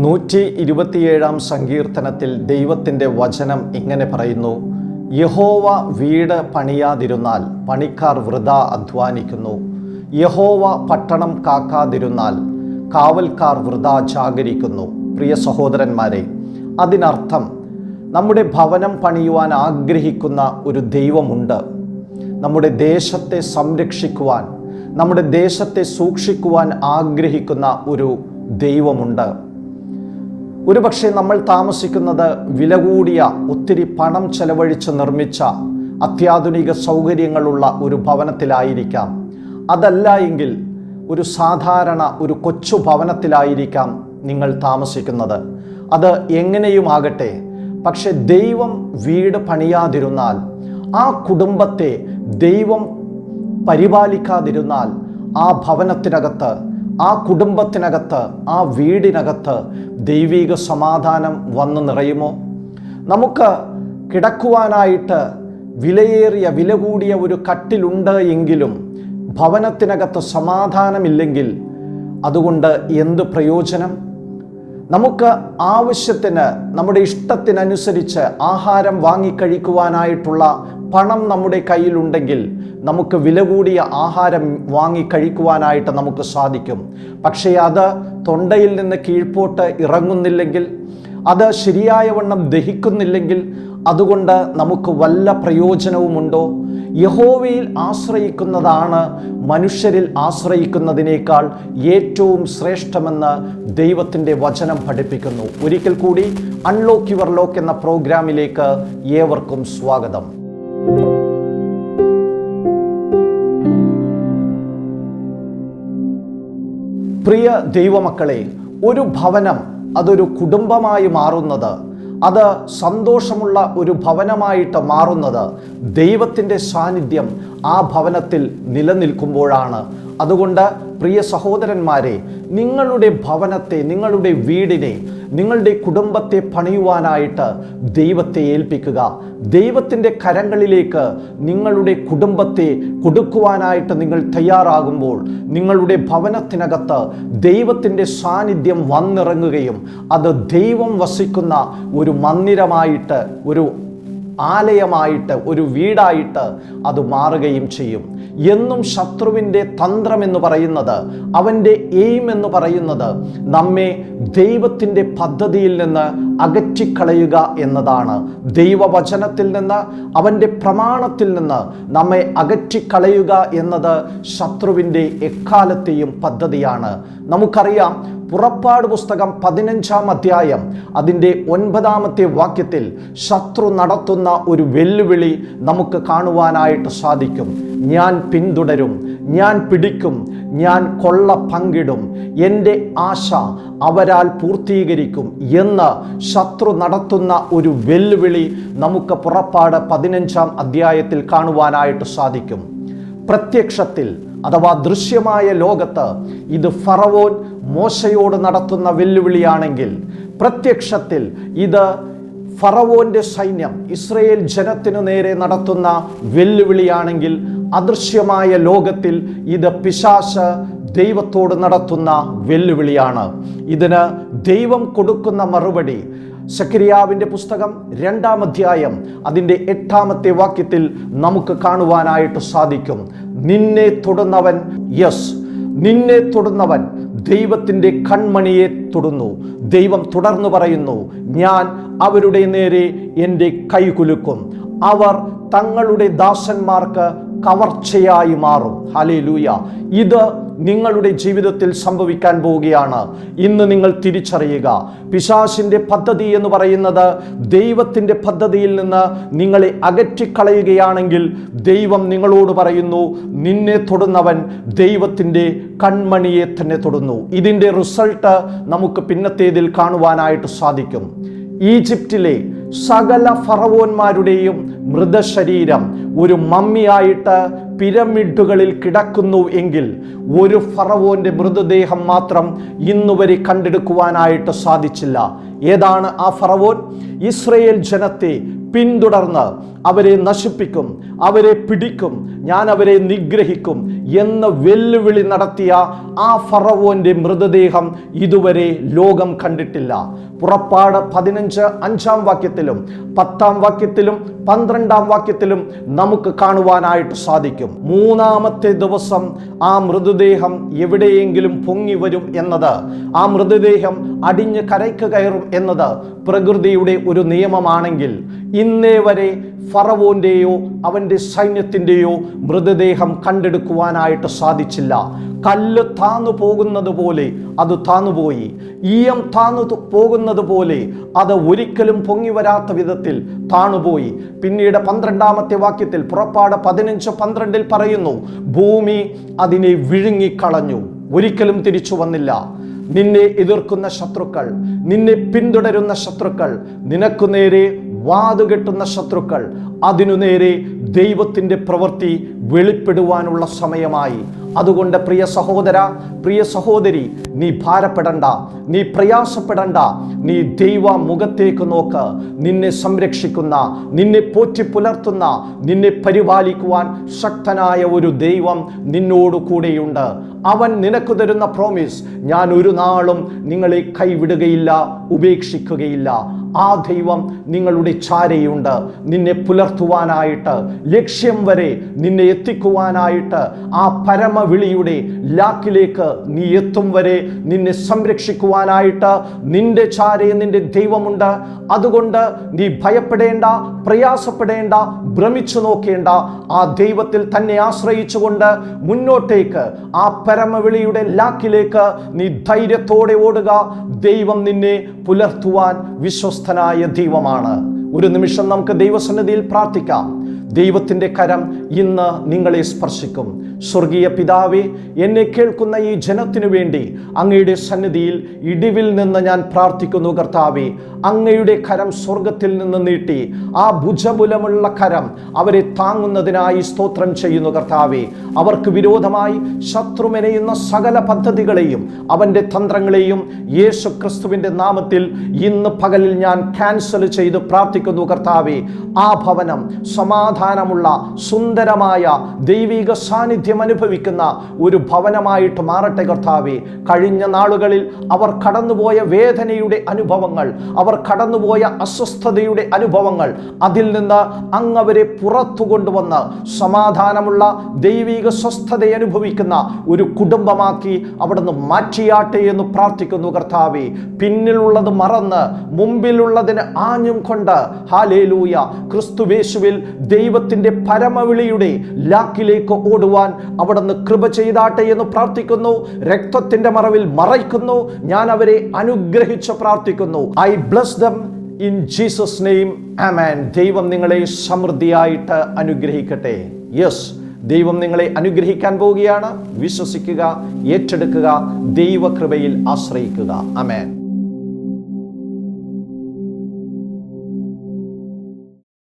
127 സങ്കീർത്തനത്തിൽ ദൈവത്തിൻ്റെ വചനം ഇങ്ങനെ പറയുന്നു: യഹോവ വീട് പണിയാതിരുന്നാൽ പണിക്കാർ വൃഥാ അധ്വാനിക്കുന്നു. യഹോവ പട്ടണം കാക്കാതിരുന്നാൽ കാവൽക്കാർ വൃഥാ ജാഗരിക്കുന്നു. പ്രിയ സഹോദരന്മാരെ, അതിനർത്ഥം നമ്മുടെ ഭവനം പണിയുവാൻ ആഗ്രഹിക്കുന്ന ഒരു ദൈവമുണ്ട്. നമ്മുടെ ദേശത്തെ സംരക്ഷിക്കുവാൻ, നമ്മുടെ ദേശത്തെ സൂക്ഷിക്കുവാൻ ആഗ്രഹിക്കുന്ന ഒരു ദൈവമുണ്ട്. ഒരുപക്ഷെ നമ്മൾ താമസിക്കുന്നത് വില കൂടിയ, ഒത്തിരി പണം ചെലവഴിച്ച് നിർമ്മിച്ച അത്യാധുനിക സൗകര്യങ്ങളുള്ള ഒരു ഭവനത്തിലായിരിക്കാം. അതല്ല എങ്കിൽ ഒരു സാധാരണ ഒരു കൊച്ചു ഭവനത്തിലായിരിക്കാം നിങ്ങൾ താമസിക്കുന്നത്. അത് എങ്ങനെയുമാകട്ടെ, പക്ഷെ ദൈവം വീട് പണിയാതിരുന്നാൽ, ആ കുടുംബത്തെ ദൈവം പരിപാലിക്കാതിരുന്നാൽ, ആ ഭവനത്തിനകത്ത്, ആ കുടുംബത്തിനകത്ത്, ആ വീടിനകത്ത് ദൈവിക സമാധാനം വന്നു നിറയുമോ? നമുക്ക് കിടക്കുവാനായിട്ട് വിലയേറിയ, വില കൂടിയ ഒരു കട്ടിലുണ്ട് എങ്കിലും ഭവനത്തിനകത്ത് സമാധാനമില്ലെങ്കിൽ അതുകൊണ്ട് എന്ത് പ്രയോജനം? നമുക്ക് ആവശ്യത്തിന്, നമ്മുടെ ഇഷ്ടത്തിനനുസരിച്ച് ആഹാരം വാങ്ങിക്കഴിക്കുവാനായിട്ടുള്ള പണം നമ്മുടെ കയ്യിലുണ്ടെങ്കിൽ നമുക്ക് വില കൂടിയ ആഹാരം വാങ്ങിക്കഴിക്കുവാനായിട്ട് നമുക്ക് സാധിക്കും. പക്ഷേ അത് തൊണ്ടയിൽ നിന്ന് കീഴ്പോട്ട് ഇറങ്ങുന്നില്ലെങ്കിൽ, അത് ശരിയായ വണ്ണം ദഹിക്കുന്നില്ലെങ്കിൽ അതുകൊണ്ട് നമുക്ക് വല്ല പ്രയോജനവുമുണ്ടോ? യഹോവയിൽ ആശ്രയിക്കുന്നതാണ് മനുഷ്യരിൽ ആശ്രയിക്കുന്നതിനേക്കാൾ ഏറ്റവും ശ്രേഷ്ഠമെന്ന് ദൈവത്തിൻ്റെ വചനം പഠിപ്പിക്കുന്നു. ഒരിക്കൽ കൂടി അൺലോക്ക് യുവർ ലോക്ക് എന്ന പ്രോഗ്രാമിലേക്ക് ഏവർക്കും സ്വാഗതം. പ്രിയ ദൈവമക്കളെ, ഒരു ഭവനം അതൊരു കുടുംബമായി മാറുന്നത്, അത് സന്തോഷമുള്ള ഒരു ഭവനമായിട്ട് മാറുന്നത് ദൈവത്തിൻ്റെ സാന്നിധ്യം ആ ഭവനത്തിൽ നിലനിൽക്കുമ്പോഴാണ്. അതുകൊണ്ട് പ്രിയ സഹോദരന്മാരെ, നിങ്ങളുടെ ഭവനത്തെ, നിങ്ങളുടെ വീടിനെ, നിങ്ങളുടെ കുടുംബത്തെ പണിയുവാനായിട്ട് ദൈവത്തെ ഏൽപ്പിക്കുക. ദൈവത്തിൻ്റെ കരങ്ങളിലേക്ക് നിങ്ങളുടെ കുടുംബത്തെ കൊടുക്കുവാനായിട്ട് നിങ്ങൾ തയ്യാറാകുമ്പോൾ നിങ്ങളുടെ ഭവനത്തിനകത്ത് ദൈവത്തിൻ്റെ സാന്നിധ്യം വന്നിറങ്ങുകയും അത് ദൈവം വസിക്കുന്ന ഒരു മന്ദിരമായിട്ട്, ഒരു ആലയമായിട്ട്, ഒരു വീടായിട്ട് അത് മാറുകയും ചെയ്യും. എന്നും ശത്രുവിൻ്റെ തന്ത്രം എന്ന് പറയുന്നത്, അവൻ്റെ എയിം എന്ന് പറയുന്നത് നമ്മെ ദൈവത്തിൻ്റെ പദ്ധതിയിൽ നിന്ന് അകറ്റിക്കളയുക എന്നതാണ്. ദൈവവചനത്തിൽ നിന്ന്, അവൻ്റെ പ്രമാണത്തിൽ നിന്ന് നമ്മെ അകറ്റിക്കളയുക എന്നത് ശത്രുവിൻ്റെ എക്കാലത്തെയും പദ്ധതിയാണ്. നമുക്കറിയാം, പുറപ്പാട് പുസ്തകം 15-ാം അധ്യായം അതിൻ്റെ 9-ാമത്തെ വാക്യത്തിൽ ശത്രു നടത്തുന്ന ഒരു വെല്ലുവിളി നമുക്ക് കാണുവാനായിട്ട് സാധിക്കും. ഞാൻ പിന്തുടരും, ഞാൻ പിടിക്കും, ഞാൻ കൊള്ള പങ്കിടും, എൻ്റെ ആശ അവരാൽ പൂർത്തീകരിക്കും എന്ന് ശത്രു നടത്തുന്ന ഒരു വെല്ലുവിളി നമുക്ക് പുറപ്പാട് 15-ാം അധ്യായത്തിൽ കാണുവാനായിട്ട് സാധിക്കും. പ്രത്യക്ഷത്തിൽ അഥവാ ദൃശ്യമായ ലോകത്ത് ഇത് ഫറവോൻ മോശയോട് നടത്തുന്ന വെല്ലുവിളിയാണെങ്കിൽ, പ്രത്യക്ഷത്തിൽ ഇത് ഫറവോന്റെ സൈന്യം ഇസ്രായേൽ ജനത്തിനു നേരെ നടത്തുന്ന വെല്ലുവിളിയാണെങ്കിൽ, അദൃശ്യമായ ലോകത്തിൽ ഇത് പിശാച് ദൈവത്തോട് നടത്തുന്ന വെല്ലുവിളിയാണ്. ഇതിന് ദൈവം കൊടുക്കുന്ന മറുപടി സെഖര്യാവിൻ്റെ പുസ്തകം 2-ാം അധ്യായം അതിൻ്റെ 8-ാമത്തെ വാക്യത്തിൽ നമുക്ക് കാണുവാനായിട്ട് സാധിക്കും. നിന്നെ തൊടുന്നവൻ, നിന്നെ തൊടുന്നവൻ ദൈവത്തിൻ്റെ കൺമണിയെ തൊടുന്നു. ദൈവം തുടർന്ന് പറയുന്നു, ഞാൻ അവരുടെ നേരെ എൻ്റെ കൈ കുലുക്കും, അവർ തങ്ങളുടെ ദാസന്മാർക്ക് കവർച്ചയായി മാറും. ഹല്ലേലൂയ! ഇത് നിങ്ങളുടെ ജീവിതത്തിൽ സംഭവിക്കാൻ പോവുകയാണ്. ഇന്ന് നിങ്ങൾ തിരിച്ചറിയുക, പിശാചിൻ്റെ പദ്ധതി എന്ന് പറയുന്നത് ദൈവത്തിൻ്റെ പദ്ധതിയിൽ നിന്ന് നിങ്ങളെ അകറ്റിക്കളയുകയാണെങ്കിൽ ദൈവം നിങ്ങളോട് പറയുന്നു, നിന്നെ തൊടുന്നവൻ ദൈവത്തിൻ്റെ കൺമണിയെ തന്നെ തൊടുന്നു. ഇതിൻ്റെ റിസൾട്ട് നമുക്ക് പിന്നത്തേതിൽ കാണുവാനായിട്ട് സാധിക്കും. ഈജിപ്തിലെ സകല ഫറവോന്മാരുടെയും മൃതശരീരം ഒരു മമ്മിയായിട്ട് പിരമിഡുകളിൽ കിടക്കുന്നു എങ്കിൽ ഒരു ഫറവോന്റെ മൃതദേഹം മാത്രം ഇന്നുവരെ കണ്ടെടുക്കുവാനായിട്ട് സാധിച്ചില്ല. ഏതാണ് ആ ഫറവോൻ? ഇസ്രയേൽ ജനത്തെ പിന്തുടർന്ന് അവരെ നശിപ്പിക്കും, അവരെ പിടിക്കും, ഞാൻ അവരെ നിഗ്രഹിക്കും എന്ന് വെല്ലുവിളി നടത്തിയ ആ ഫറവോന്റെ മൃതദേഹം ഇതുവരെ ലോകം കണ്ടിട്ടില്ല. പുറപ്പാട് 15 5-ാം വാക്യത്തിലും 10-ാം വാക്യത്തിലും 12-ാം വാക്യത്തിലും നമുക്ക് കാണുവാനായിട്ട് സാധിക്കും. 3-ാമത്തെ ദിവസം ആ മൃതദേഹം എവിടെയെങ്കിലും പൊങ്ങി വരും എന്നത്, ആ മൃതദേഹം അടിഞ്ഞ് കരയ്ക്ക് കയറും എന്നത് പ്രകൃതിയുടെ ഒരു നിയമമാണെങ്കിൽ ഇന്നേ വരെ ഫറവോന്റെയോ അവൻ്റെ സൈന്യത്തിൻ്റെയോ മൃതദേഹം കണ്ടെടുക്കുവാനായിട്ട് സാധിച്ചില്ല. കല്ല് താന്നു പോകുന്നത് പോലെ അത് താന്നുപോയി, ഈയം താന്നു പോകുന്നത് പോലെ അത് ഒരിക്കലും പൊങ്ങി വരാത്ത വിധത്തിൽ താണുപോയി. പിന്നീട് 12-ാമത്തെ വാക്യത്തിൽ പുറപ്പാട് 15:12 പറയുന്നു, ഭൂമി അതിനെ വിഴുങ്ങിക്കളഞ്ഞു, ഒരിക്കലും തിരിച്ചു വന്നില്ല. നിന്നെ എതിർക്കുന്ന ശത്രുക്കൾ, നിന്നെ പിന്തുടരുന്ന ശത്രുക്കൾ, നിനക്കു നേരെ വാതുകെട്ടുന്ന ശത്രുക്കൾ, അതിനു നേരെ ദൈവത്തിൻ്റെ പ്രവൃത്തി വെളിപ്പെടുവാനുള്ള സമയമായി. അതുകൊണ്ട് പ്രിയ സഹോദര, പ്രിയ സഹോദരി, നീ ഭാരപ്പെടണ്ട, നീ പ്രയാസപ്പെടണ്ട. നീ ദൈവ മുഖത്തേക്ക് നോക്ക്. നിന്നെ സംരക്ഷിക്കുന്ന, നിന്നെ പോറ്റി പുലർത്തുന്ന, നിന്നെ പരിപാലിക്കുവാൻ ശക്തനായ ഒരു ദൈവം നിന്നോട് കൂടെയുണ്ട്. അവൻ നിനക്ക് തരുന്ന പ്രോമിസ്, ഞാൻ ഒരു നാളും നിങ്ങളെ കൈവിടുകയില്ല, ഉപേക്ഷിക്കുകയില്ല. ആ ദൈവം നിങ്ങളുടെ ചാരയുണ്ട്. നിന്നെ പുലർത്തുവാനായിട്ട്, ലക്ഷ്യം വരെ നിന്നെ എത്തിക്കുവാനായിട്ട്, ആ പരമവിളിയുടെ ലാക്കിലേക്ക് നീ എത്തും വരെ നിന്നെ സംരക്ഷിക്കുവാനായിട്ട് നിന്റെ ചാരയെ നിന്റെ ദൈവമുണ്ട്. അതുകൊണ്ട് നീ ഭയപ്പെടേണ്ട, പ്രയാസപ്പെടേണ്ട, ഭ്രമിച്ചു നോക്കേണ്ട. ആ ദൈവത്തിൽ തന്നെ ആശ്രയിച്ചുകൊണ്ട് മുന്നോട്ടേക്ക്, ആ പരമവിളിയുടെ ലാക്കിലേക്ക് നീ ധൈര്യത്തോടെ ഓടുക. ദൈവം നിന്നെ പുലർത്തുവാൻ വിശ്വസ്തനായ ദൈവമാണ്. ഒരു നിമിഷം നമുക്ക് ദൈവസന്നിധിയിൽ പ്രാർത്ഥിക്കാം. ദൈവത്തിൻ്റെ കരം ഇന്ന് നിങ്ങളെ സ്പർശിക്കും. സ്വർഗീയ പിതാവേ, എന്നെ കേൾക്കുന്ന ഈ ജനത്തിനു വേണ്ടി അങ്ങയുടെ സന്നിധിയിൽ ഇടിവിൽ നിന്ന് ഞാൻ പ്രാർത്ഥിക്കുന്നു. കർത്താവേ, അങ്ങയുടെ കരം സ്വർഗത്തിൽ നിന്ന് നീട്ടി ആ ഭുജബലമുള്ള കരം അവരെ താങ്ങുന്നതിനായി സ്തോത്രം ചെയ്യുന്നു. കർത്താവേ, അവർക്ക് വിരോധമായി ശത്രു മെനയുന്ന സകല പദ്ധതികളെയും അവൻ്റെ തന്ത്രങ്ങളെയും യേശു ക്രിസ്തുവിൻ്റെ നാമത്തിൽ ഇന്ന് പകലിൽ ഞാൻ ക്യാൻസൽ ചെയ്ത് പ്രാർത്ഥിക്കുന്നു. കർത്താവേ, ആ ഭവനം സമാധാനമുള്ള സുന്ദരമായ ദൈവിക സാന്നിധ്യം അനുഭവിക്കുന്ന ഒരു ഭവനമായിട്ട് മാറട്ടെ. കർത്താവേ, കഴിഞ്ഞ നാളുകളിൽ അവർ കടന്നുപോയ വേദനയുടെ അനുഭവങ്ങൾ, അവർ കടന്നുപോയ അസ്വസ്ഥതയുടെ അനുഭവങ്ങൾ, അതിൽ നിന്ന് അങ്ങ് അവരെ പുറത്തു കൊണ്ടുവന്ന് സമാധാനമുള്ള ദൈവിക സ്വസ്ഥത അനുഭവിക്കുന്ന ഒരു കുടുംബമാക്കി അവിടുന്ന് മാറ്റിയാട്ടെ എന്ന് പ്രാർത്ഥിക്കുന്നു. കർത്താവേ, പിന്നിലുള്ളത് മറന്ന് മുമ്പിലുള്ളതിന് ആഞ്ഞും കൊണ്ട് ഹല്ലേലൂയ, ക്രിസ്തുവേശുവിൽ ദൈവത്തിൻ്റെ പരമവിളിയുടെ ലാക്കിലേക്ക് ഓടുവാൻ അവിടുന്ന് കൃപ ചെയ്താട്ടെ എന്ന് പ്രാർത്ഥിക്കുന്നു. രക്തത്തിൻ്റെ മറവിൽ മറയ്ക്കുന്നു. ഞാൻ അവരെ അനുഗ്രഹിച്ച് പ്രാർത്ഥിക്കുന്നു. I bless them in Jesus name, amen. ദൈവം നിങ്ങളെ സമൃദ്ധിയായിട്ട് അനുഗ്രഹിക്കട്ടെ. യെസ്, ദൈവം നിങ്ങളെ അനുഗ്രഹിക്കാൻ പോവുകയാണ്. വിശ്വസിക്കുക, ഏറ്റെടുക്കുക, ദൈവകൃപയിൽ ആശ്രയിക്കുക. ആമേൻ.